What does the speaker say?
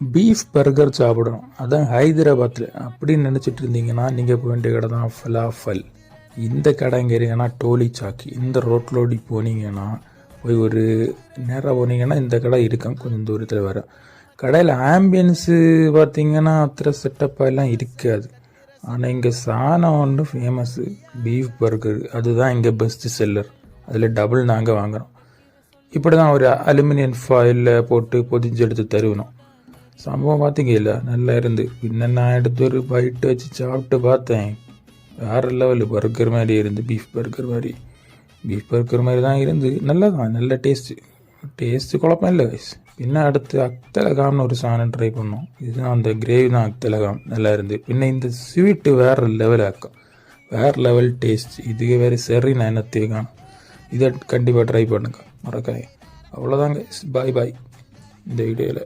Beef burger சாப்பிடணும் அதான் ஹைதராபாத்தில் அப்படின்னு நினச்சிட்டு இருந்தீங்கன்னா நீங்கள் போக வேண்டிய கடை தான் ஃபலாஃபல். இந்த கடை இங்கே இருக்கீங்கன்னா டோலி சாக்கி இந்த ரோட்லோடி போனீங்கன்னா போய் ஒரு நேராக போனீங்கன்னா இந்த கடை இருக்கும் கொஞ்சம் தூரத்தில் வர. கடையில் ஆம்பியன்ஸு பார்த்தீங்கன்னா அத்தனை செட்டப்பாக எல்லாம் இருக்காது. ஆனால் இங்கே சாணம் ஒன்று ஃபேமஸ்ஸு பீஃப் பர்கர், அதுதான் இங்கே பெஸ்ட்டு செல்லர். அதில் டபுள் நாங்கள் வாங்குகிறோம். இப்படி தான் ஒரு அலுமினியம் ஃபாயிலில் போட்டு பொதிஞ்சு எடுத்து தருவணும். சம்பவம் பார்த்தீங்கல்ல, நல்லா இருந்து. பின்ன நான் எடுத்து ஒரு பைட்டு வச்சு சாப்பிட்டு பார்த்தேன். வேறு லெவலு பர்கர் மாதிரி இருந்து, பீஃப் பர்கர் மாதிரி தான் இருந்து. நல்லா தான், நல்ல டேஸ்ட்டு குழப்பம் இல்லை வயசு. பின்ன அடுத்து அக்தலகாம்னு ஒரு சாணம் ட்ரை பண்ணோம். இதுதான் அந்த கிரேவி தான் அக்தலகாம், நல்லா இருந்து. பின்ன இந்த ஸ்வீட்டு வேறு லெவல் ஆக்கும், வேறு லெவல் டேஸ்ட். இதுக்கு வேறு சரி நான் என்னத்தையும் காணும். இதை கண்டிப்பாக ட்ரை பண்ணுங்க மறக்காய். அவ்வளோதாங்க, பாய் இந்த வீடியோவில்.